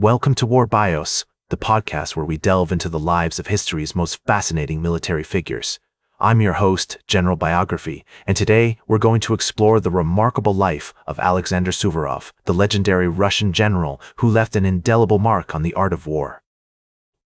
Welcome to War Bios, the podcast where we delve into the lives of history's most fascinating military figures. I'm your host, General Biography, and today we're going to explore the remarkable life of Alexander Suvorov, the legendary Russian general who left an indelible mark on the art of war.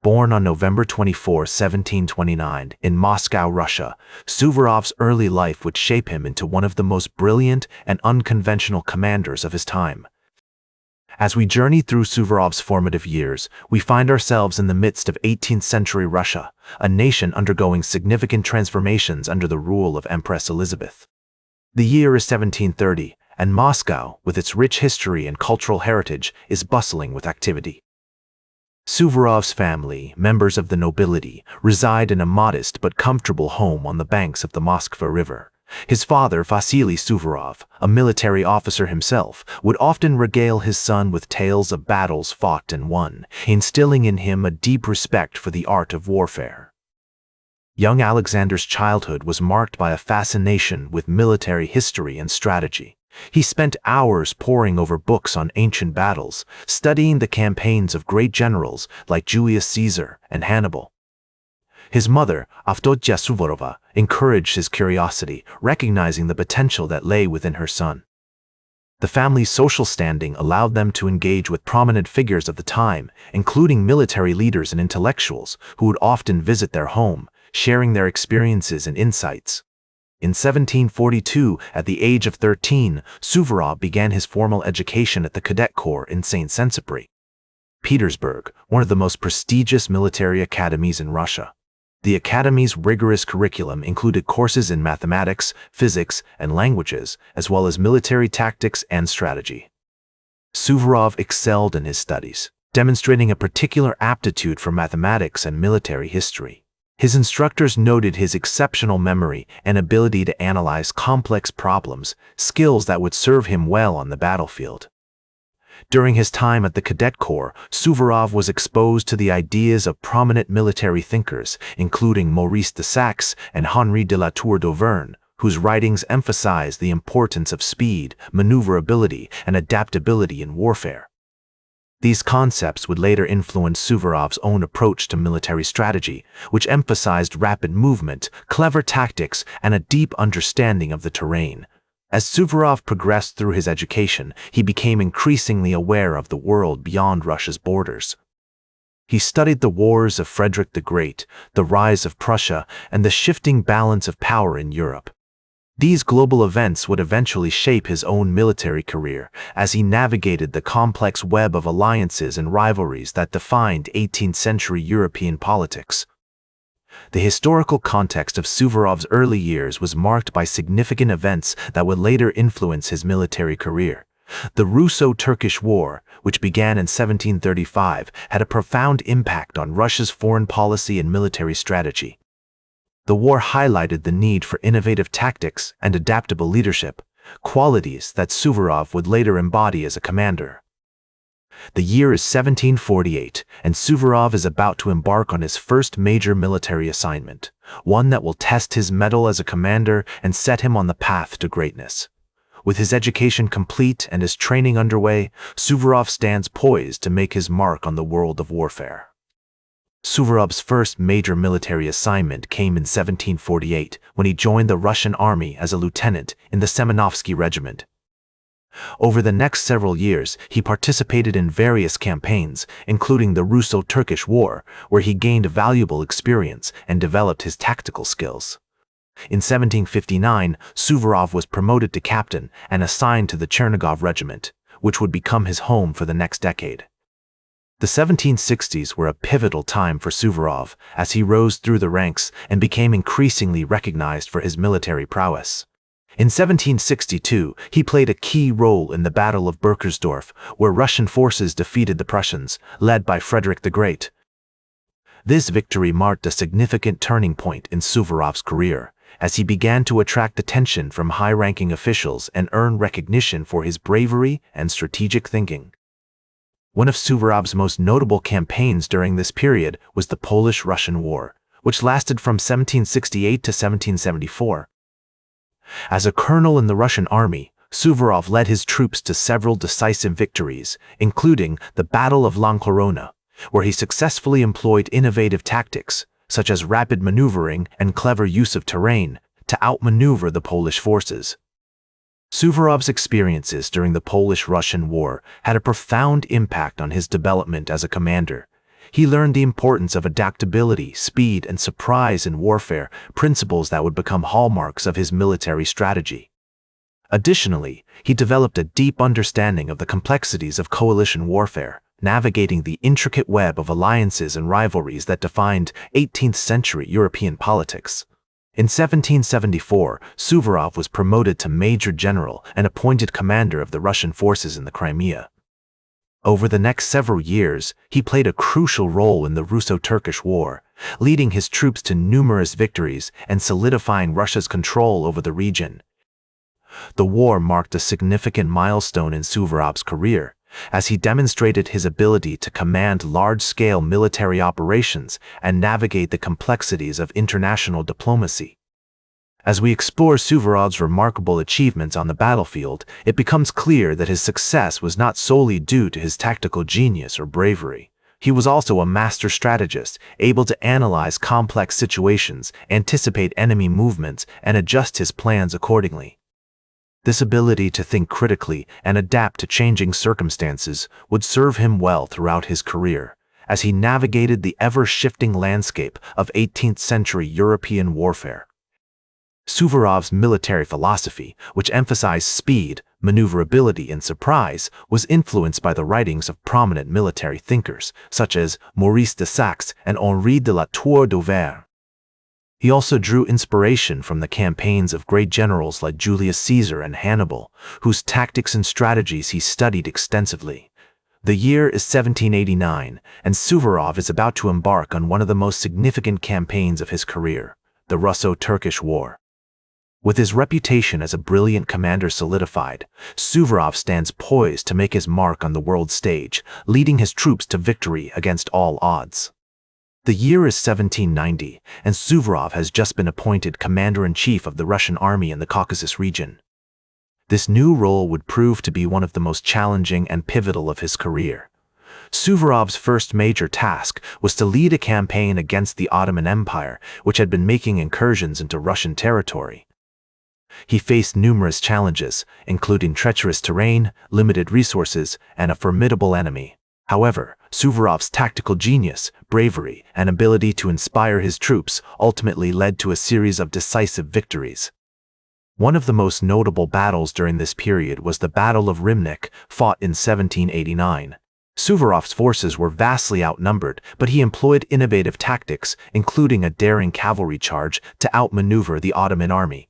Born on November 24, 1729, in Moscow, Russia, Suvorov's early life would shape him into one of the most brilliant and unconventional commanders of his time. As we journey through Suvorov's formative years, we find ourselves in the midst of 18th century Russia, a nation undergoing significant transformations under the rule of Empress Elizabeth. The year is 1730, and Moscow, with its rich history and cultural heritage, is bustling with activity. Suvorov's family, members of the nobility, reside in a modest but comfortable home on the banks of the Moskva River. His father, Vasily Suvorov, a military officer himself, would often regale his son with tales of battles fought and won, instilling in him a deep respect for the art of warfare. Young Alexander's childhood was marked by a fascination with military history and strategy. He spent hours poring over books on ancient battles, studying the campaigns of great generals like Julius Caesar and Hannibal. His mother, Avdotya Suvorova, encouraged his curiosity, recognizing the potential that lay within her son. The family's social standing allowed them to engage with prominent figures of the time, including military leaders and intellectuals who would often visit their home, sharing their experiences and insights. In 1742, at the age of 13, Suvorov began his formal education at the Cadet Corps in St. Petersburg, one of the most prestigious military academies in Russia. The academy's rigorous curriculum included courses in mathematics, physics, and languages, as well as military tactics and strategy. Suvorov excelled in his studies, demonstrating a particular aptitude for mathematics and military history. His instructors noted his exceptional memory and ability to analyze complex problems, skills that would serve him well on the battlefield. During his time at the Cadet Corps, Suvorov was exposed to the ideas of prominent military thinkers, including Maurice de Saxe and Henri de la Tour d'Auvergne, whose writings emphasized the importance of speed, maneuverability, and adaptability in warfare. These concepts would later influence Suvorov's own approach to military strategy, which emphasized rapid movement, clever tactics, and a deep understanding of the terrain. As Suvorov progressed through his education, he became increasingly aware of the world beyond Russia's borders. He studied the wars of Frederick the Great, the rise of Prussia, and the shifting balance of power in Europe. These global events would eventually shape his own military career as he navigated the complex web of alliances and rivalries that defined 18th century European politics. The historical context of Suvorov's early years was marked by significant events that would later influence his military career. The Russo-Turkish War, which began in 1735, had a profound impact on Russia's foreign policy and military strategy. The war highlighted the need for innovative tactics and adaptable leadership, qualities that Suvorov would later embody as a commander. The year is 1748, and Suvorov is about to embark on his first major military assignment, one that will test his mettle as a commander and set him on the path to greatness. With his education complete and his training underway, Suvorov stands poised to make his mark on the world of warfare. Suvorov's first major military assignment came in 1748 when he joined the Russian army as a lieutenant in the Semenovsky Regiment. Over the next several years, he participated in various campaigns, including the Russo-Turkish War, where he gained valuable experience and developed his tactical skills. In 1759, Suvorov was promoted to captain and assigned to the Chernigov Regiment, which would become his home for the next decade. The 1760s were a pivotal time for Suvorov as he rose through the ranks and became increasingly recognized for his military prowess. In 1762, he played a key role in the Battle of Burkersdorf, where Russian forces defeated the Prussians, led by Frederick the Great. This victory marked a significant turning point in Suvorov's career, as he began to attract attention from high-ranking officials and earn recognition for his bravery and strategic thinking. One of Suvorov's most notable campaigns during this period was the Polish-Russian War, which lasted from 1768 to 1774. As a colonel in the Russian army, Suvorov led his troops to several decisive victories, including the Battle of Lankorona, where he successfully employed innovative tactics, such as rapid maneuvering and clever use of terrain, to outmaneuver the Polish forces. Suvorov's experiences during the Polish-Russian War had a profound impact on his development as a commander. He learned the importance of adaptability, speed, and surprise in warfare, principles that would become hallmarks of his military strategy. Additionally, he developed a deep understanding of the complexities of coalition warfare, navigating the intricate web of alliances and rivalries that defined 18th-century European politics. In 1774, Suvorov was promoted to Major General and appointed commander of the Russian forces in the Crimea. Over the next several years, he played a crucial role in the Russo-Turkish War, leading his troops to numerous victories and solidifying Russia's control over the region. The war marked a significant milestone in Suvorov's career, as he demonstrated his ability to command large-scale military operations and navigate the complexities of international diplomacy. As we explore Suvorov's remarkable achievements on the battlefield, it becomes clear that his success was not solely due to his tactical genius or bravery. He was also a master strategist, able to analyze complex situations, anticipate enemy movements, and adjust his plans accordingly. This ability to think critically and adapt to changing circumstances would serve him well throughout his career, as he navigated the ever-shifting landscape of 18th-century European warfare. Suvorov's military philosophy, which emphasized speed, maneuverability, and surprise, was influenced by the writings of prominent military thinkers, such as Maurice de Saxe and Henri de la Tour d'Auvergne. He also drew inspiration from the campaigns of great generals like Julius Caesar and Hannibal, whose tactics and strategies he studied extensively. The year is 1789, and Suvorov is about to embark on one of the most significant campaigns of his career, the Russo-Turkish War. With his reputation as a brilliant commander solidified, Suvorov stands poised to make his mark on the world stage, leading his troops to victory against all odds. The year is 1790, and Suvorov has just been appointed commander-in-chief of the Russian army in the Caucasus region. This new role would prove to be one of the most challenging and pivotal of his career. Suvorov's first major task was to lead a campaign against the Ottoman Empire, which had been making incursions into Russian territory. He faced numerous challenges, including treacherous terrain, limited resources, and a formidable enemy. However, Suvorov's tactical genius, bravery, and ability to inspire his troops ultimately led to a series of decisive victories. One of the most notable battles during this period was the Battle of Rymnik, fought in 1789. Suvorov's forces were vastly outnumbered, but he employed innovative tactics, including a daring cavalry charge, to outmaneuver the Ottoman army.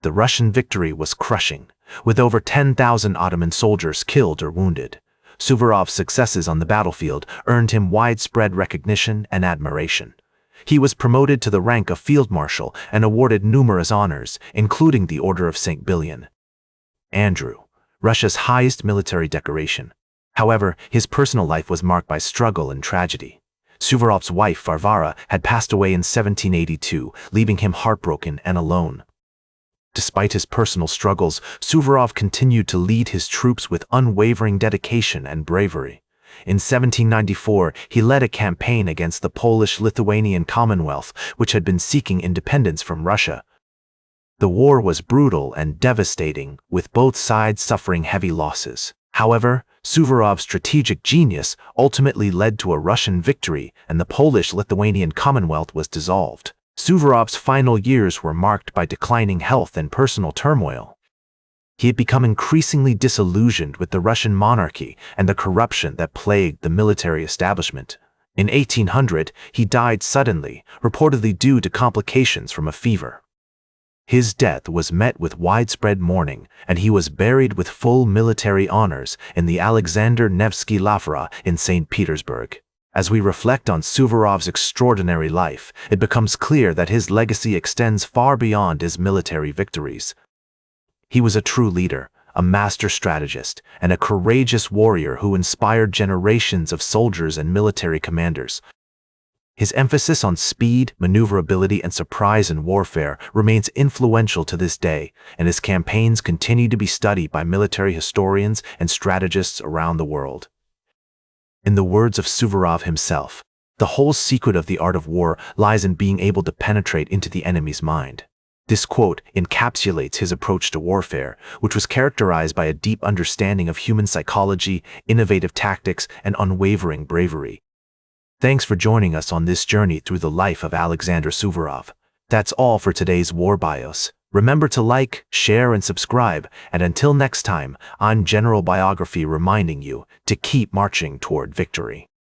The Russian victory was crushing, with over 10,000 Ottoman soldiers killed or wounded. Suvorov's successes on the battlefield earned him widespread recognition and admiration. He was promoted to the rank of field marshal and awarded numerous honors, including the Order of St. Billion. Andrew, Russia's highest military decoration. However, his personal life was marked by struggle and tragedy. Suvorov's wife, Varvara, had passed away in 1782, leaving him heartbroken and alone. Despite his personal struggles, Suvorov continued to lead his troops with unwavering dedication and bravery. In 1794, he led a campaign against the Polish-Lithuanian Commonwealth, which had been seeking independence from Russia. The war was brutal and devastating, with both sides suffering heavy losses. However, Suvorov's strategic genius ultimately led to a Russian victory, and the Polish-Lithuanian Commonwealth was dissolved. Suvorov's final years were marked by declining health and personal turmoil. He had become increasingly disillusioned with the Russian monarchy and the corruption that plagued the military establishment. In 1800, he died suddenly, reportedly due to complications from a fever. His death was met with widespread mourning, and he was buried with full military honors in the Alexander Nevsky Lavra in St. Petersburg. As we reflect on Suvorov's extraordinary life, it becomes clear that his legacy extends far beyond his military victories. He was a true leader, a master strategist, and a courageous warrior who inspired generations of soldiers and military commanders. His emphasis on speed, maneuverability, and surprise in warfare remains influential to this day, and his campaigns continue to be studied by military historians and strategists around the world. In the words of Suvorov himself, the whole secret of the art of war lies in being able to penetrate into the enemy's mind. This quote encapsulates his approach to warfare, which was characterized by a deep understanding of human psychology, innovative tactics, and unwavering bravery. Thanks for joining us on this journey through the life of Alexander Suvorov. That's all for today's War Bios. Remember to like, share, and subscribe, and until next time, I'm General Biography reminding you to keep marching toward victory.